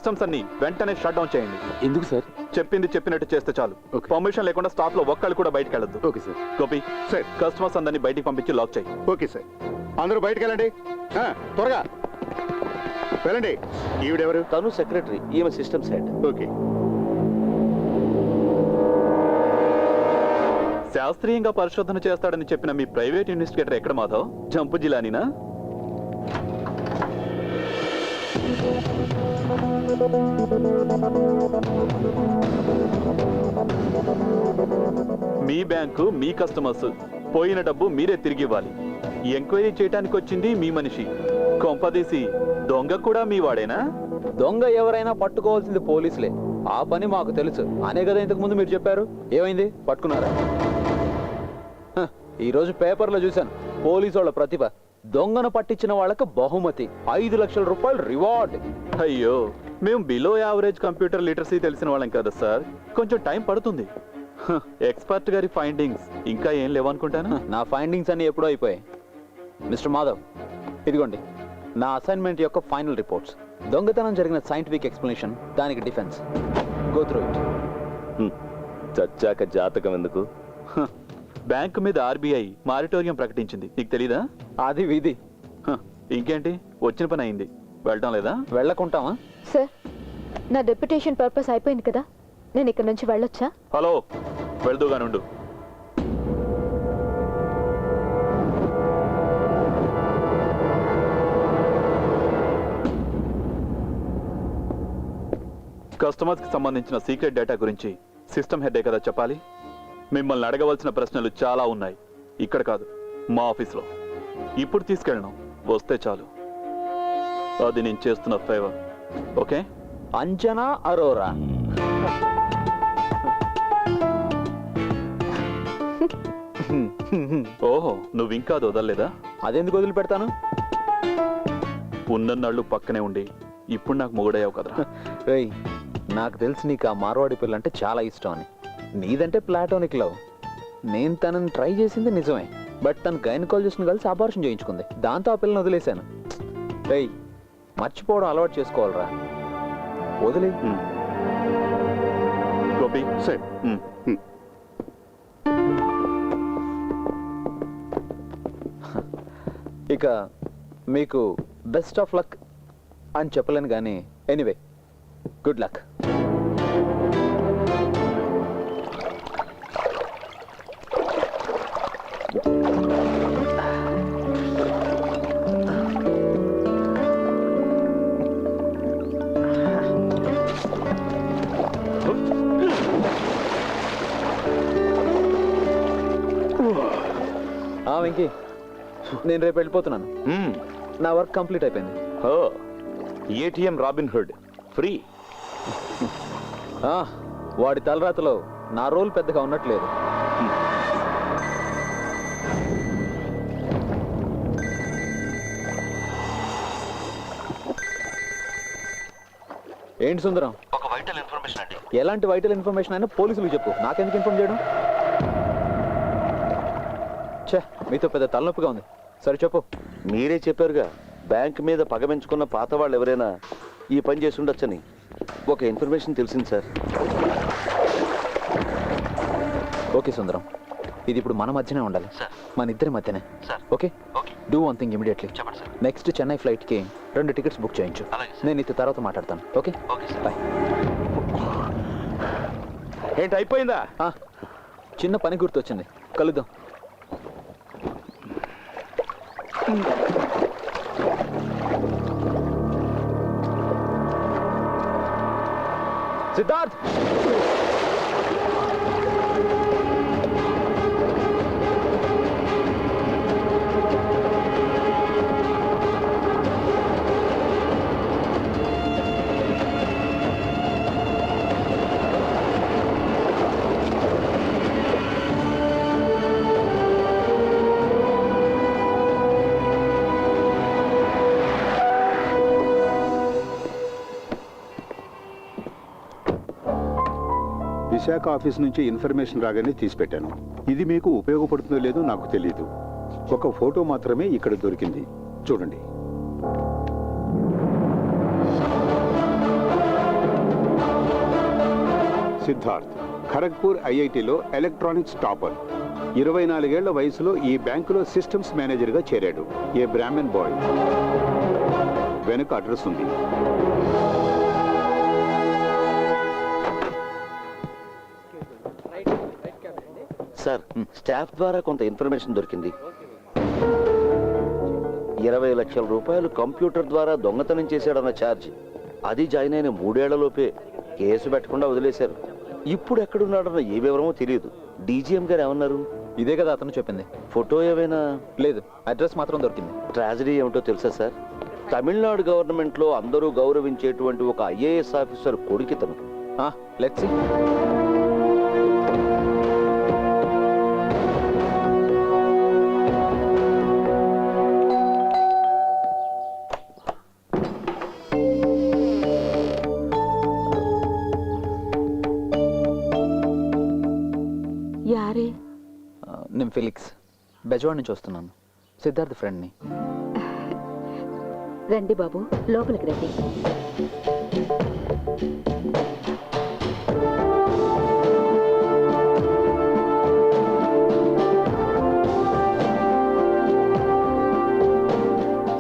Systems అన్ని వెంటనే shut down చేయండి. ఎందుకు సార్? చెప్పింది చెప్పినట్టు చేస్తే చాలు. పర్మిషన్ లేకుండా స్టాఫ్ లో ఒక్కళ్ళు కూడా బయటకు వెళ్ళొద్దు. Okay sir. Gopi sir, customers అందరినీ బయటికి పంపించి లాక్ చేయి. Okay sir. అందరూ బయటకు వెళ్ళండి, త్వరగా వెళ్ళండి. ఈవిడెవరు? తను సెక్రటరీ, ఈమె సిస్టమ్స్ హెడ్. ఓకే. శాస్త్రీయంగా పరిశోధన చేస్తాడని చెప్పిన మీ ప్రైవేట్ ఇన్వెస్టిగేటర్ ఎక్కడ మాధవ్? జంపు జిలానీనా? మీ బ్యాంకు మీ కస్టమర్స్, పోయిన డబ్బు మీరే తిరిగి ఇవ్వాలి. ఎంక్వైరీ చేయడానికి వచ్చింది మీ మనిషి. కొంపదీసి దొంగ కూడా మీ వాడేనా? దొంగ ఎవరైనా పట్టుకోవాల్సింది పోలీసులే. ఆ పని మాకు తెలుసు అనే కదా ఇంతకు ముందు మీరు చెప్పారు. ఏమైంది, పట్టుకున్నారా? ఈ రోజు పేపర్లో చూశాను, పోలీసు వాళ్ళ ప్రతిభ. దొంగను పట్టించిన వాళ్ళకు బహుమతి 5 లక్షల రూపాయలు రివార్డ్. అయ్యో, మేము బిలో యావరేజ్ కంప్యూటర్ లిటరసీ తెలిసిన వాళ్ళం కదా సార్, కొంచెం టైం పడుతుంది. ఎక్స్పర్ట్ గారి ఫైండింగ్స్ ఇంకా ఏం లేవనుకుంటాను. నా ఫైండింగ్స్ అన్ని ఎప్పుడో అయిపోయాయి. మిస్టర్ మాధవ్, ఇదిగోండి నా అసైన్మెంట్ యొక్క ఫైనల్ రిపోర్ట్స్. దొంగతనం జరిగిన సైంటిఫిక్ ఎక్స్ప్లెనేషన్, దానికి డిఫెన్స్. Go through it. చచ్చాక జాతకం ఎందుకు? బ్యాంకు మీద ఆర్బీఐ మారిటోరియం ప్రకటించింది, నీకు తెలీదా? అది విధి. ఇంకేంటి, వచ్చిన పని అయింది, వెళ్ళటం లేదా? వెళ్ళకుంటామా? సార్, నా డెప్యుటేషన్ పర్పస్ అయిపోయింది కదా, నేను ఇక్కడ నుంచి వెళ్ళొచ్చా? హలో, వెళ్దూగానుండు. కస్టమర్స్ కి సంబంధించిన సీక్రెట్ డేటా గురించి సిస్టమ్ హెడ్ కదా చెప్పాలి. మిమ్మల్ని అడగవలసిన ప్రశ్నలు చాలా ఉన్నాయి. ఇక్కడ కాదు, మా ఆఫీస్లో. ఇప్పుడు తీసుకెళ్ళను, వస్తే చాలు. అది నేను చేస్తున్న ఫేవర్. ఓకే? అంజనా అరోరా. ఓహో, నువ్వు ఇంకా అది వదలలేదా? అదెందుకు వదిలిపెడతాను? ఉన్నన్నాళ్ళు పక్కనే ఉండి ఇప్పుడు నాకు మొగుడయ్యావు కదరా. రేయ్, నాకు తెలిసి నీకు ఆ మార్వాడి పిల్ల అంటే చాలా ఇష్టం అని. నీదంటే ప్లాటోనిక్ లవ్. నేను తనని ట్రై చేసింది నిజమే, బట్ తను గైనకాలజిస్ట్ని కలిసి అబార్షన్ చేయించుకుంది. దాంతో ఆ పిల్లని వదిలేశాను. రేయ్, మర్చిపోవడం అలవాటు చేసుకోవాలరా. వదిలే. గోపి సార్, ఇక మీకు బెస్ట్ ఆఫ్ లక్ అని చెప్పలేను కానీ, ఎనీవే గుడ్ లక్. వెంకీ, నేను రేపు వెళ్ళిపోతున్నాను. నా వర్క్ కంప్లీట్ అయిపోయింది. ATM robin hood free. వాడి తలరాతలో నా రోల్ పెద్దగా ఉన్నట్లేదు. ఏంటి సుందరం? ఒక వైటల్ ఇన్ఫర్మేషన్ అండి. ఎలాంటి వైటల్ ఇన్ఫర్మేషన్ అయినా పోలీసులకు చెప్పు, నాకెందుకు ఇన్ఫార్మ్ చేయడం? ఛే, మీతో పెద్ద తలనొప్పిగా ఉంది. సరే చెప్పు. మీరే చెప్పారుగా, బ్యాంక్ మీద పగమెంచుకున్న పాత వాళ్ళు ఎవరైనా ఈ పని చేసి ఉండొచ్చని. ఒక ఇన్ఫర్మేషన్ తెలిసింది సార్. ఓకే సుందరం, ఇది ఇప్పుడు మన మధ్యనే ఉండాలి, మన ఇద్దరి మధ్యనే. Okay, do one thing immediately. Next Chennai ఫ్లైట్కి 2 టికెట్స్ బుక్ చేయించు. నేను ఇటు తర్వాత మాట్లాడతాను. Okay, bye. ఏంటి, అయిపోయిందా? చిన్న పని గుర్తొచ్చింది, కలుద్దాం. సిద్ధార్థ్, విశాఖ ఆఫీస్ నుంచి ఇన్ఫర్మేషన్ రాగానే తీసిపెట్టాను. ఇది మీకు ఉపయోగపడుతుందో లేదో నాకు తెలియదు. ఒక ఫోటో మాత్రమే ఇక్కడ దొరికింది, చూడండి. సిద్ధార్థ్, ఖరగ్పూర్ ఐఐటిలో ఎలక్ట్రానిక్స్ టాపర్. 24 వయసులో ఈ బ్యాంకులో సిస్టమ్స్ మేనేజర్గా చేరాడు. ఏ బ్రాహ్మణ్ బాయ్. వెనుక అడ్రస్ ఉంది. సార్, స్టాఫ్ ద్వారా కొంత ఇన్ఫర్మేషన్ దొరికింది. 20 లక్షల రూపాయలు కంప్యూటర్ ద్వారా దొంగతనం చేశాడన్న ఛార్జ్, అది జాయిన్ అయిన 3 ఏళ్లలోపే కేసు పెట్టకుండా వదిలేశారు. ఇప్పుడు ఎక్కడున్నాడన్న ఏ వివరమో తెలియదు. డీజీఎం గారు ఏమన్నారు? ఇదే కదా అతను చెప్పింది. ఫోటో ఏమైనా? లేదు, అడ్రస్ మాత్రం దొరికింది. ట్రాజడీ ఏమిటో తెలుసా సార్? తమిళనాడు గవర్నమెంట్లో అందరూ గౌరవించేటువంటి ఒక ఐఏఎస్ ఆఫీసర్ కొడుకితను. Let's see. యారే? నేను ఫిలిక్స్, బెజవాడ్ నుంచి వస్తున్నాను. సిద్ధార్థ్ ఫ్రెండ్ని. రండి బాబు, లోపలికి రండి.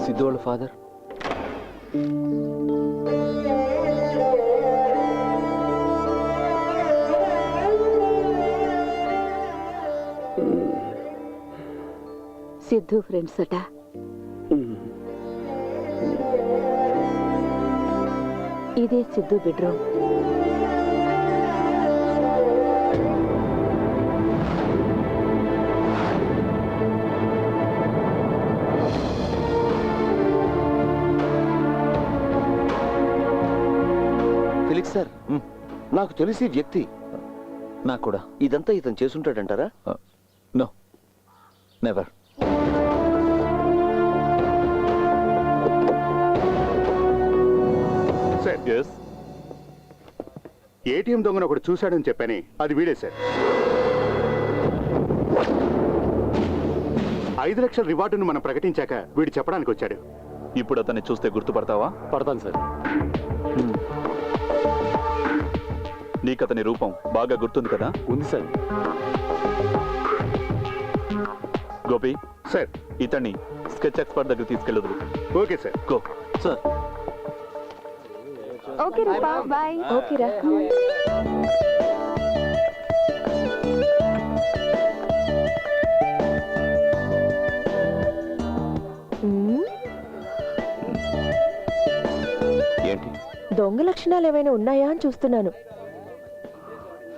సిద్ధు వాళ్ళ ఫాదర్. సిద్ధు ఫ్రెండ్స్ అట. ఇదే సిద్ధు బెడ్రూమ్. ఫిలిక్స్ సార్, నాకు తెలిసి ఈ వ్యక్తి. నాకు కూడా. ఇదంతా ఇతను చేసుంటాడంటారా? No, never. Sir, yes. ATM దొంగను ఒకటి చూశాడని చెప్పానే, అది వీడే సార్. 5 లక్షల రివార్డును మనం ప్రకటించాక వీడు చెప్పడానికి వచ్చాడు. ఇప్పుడు అతన్ని చూస్తే గుర్తుపడతావా? పడతాను సార్. నీకు అతని రూపం బాగా గుర్తుంది కదా? ఉంది సార్. గోపి, సార్. ఇతన్ని స్కెచ్ ఎక్స్పర్ట్ దగ్గర తీసుకెళ్ళదు. Okay sir. Go. Sir. Okay రా, బాయ్. ఓకే రా. ఏంటి? దొంగ లక్షణాలు ఏమైనా ఉన్నాయా అని చూస్తున్నాను.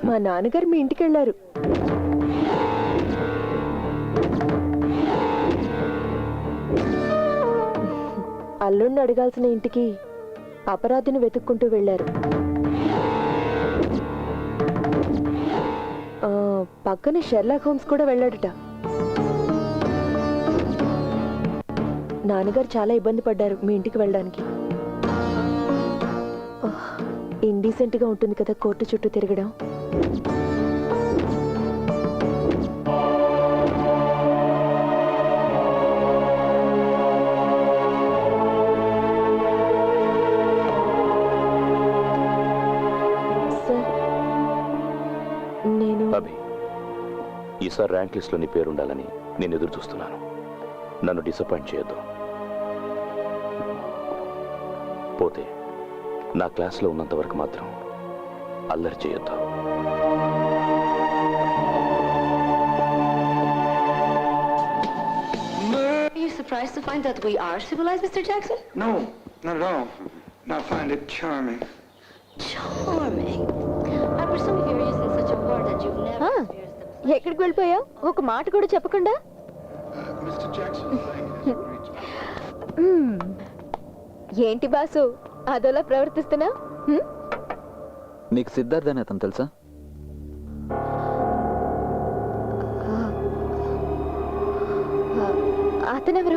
మా నాన్నగారు మీ ఇంటికి వెళ్ళారు. అల్లుణ్ణి అడగాల్సిన ఇంటికి అపరాధిని వెతుక్కుంటూ వెళ్ళారు. పక్కనే షెర్లాక్ హోమ్స్ కూడా వెళ్ళాడట. నాన్నగారు చాలా ఇబ్బంది పడ్డారు మీ ఇంటికి వెళ్ళడానికి. ఇండీసెంట్ గా ఉంటుంది కదా కోర్టు చుట్టూ తిరగడం. అభి, ఈసారి ర్యాంక్ లిస్ట్లో నీ పేరు ఉండాలని నేను ఎదురు చూస్తున్నాను. నన్ను డిసప్పాయింట్ చేయొద్దు. పోతే నా క్లాస్లో ఉన్నంత వరకు మాత్రం అల్లరి చేయొద్దు. Are you surprised to find that we are civilized, Mr. Jackson? No, not at all. I find it charming. Charming. I presume you're using such a word that you've never experienced the... ఎక్కడికి వెళ్ళిపోయావు? ఒక మాట కూడా చెప్పకుండా. Mr. Jackson, ఏంటి boss అదోలా ప్రవర్తిస్తున్నా? నీకు సిద్ధార్థ్ అని అతను తెలుసా? అతనెవరు?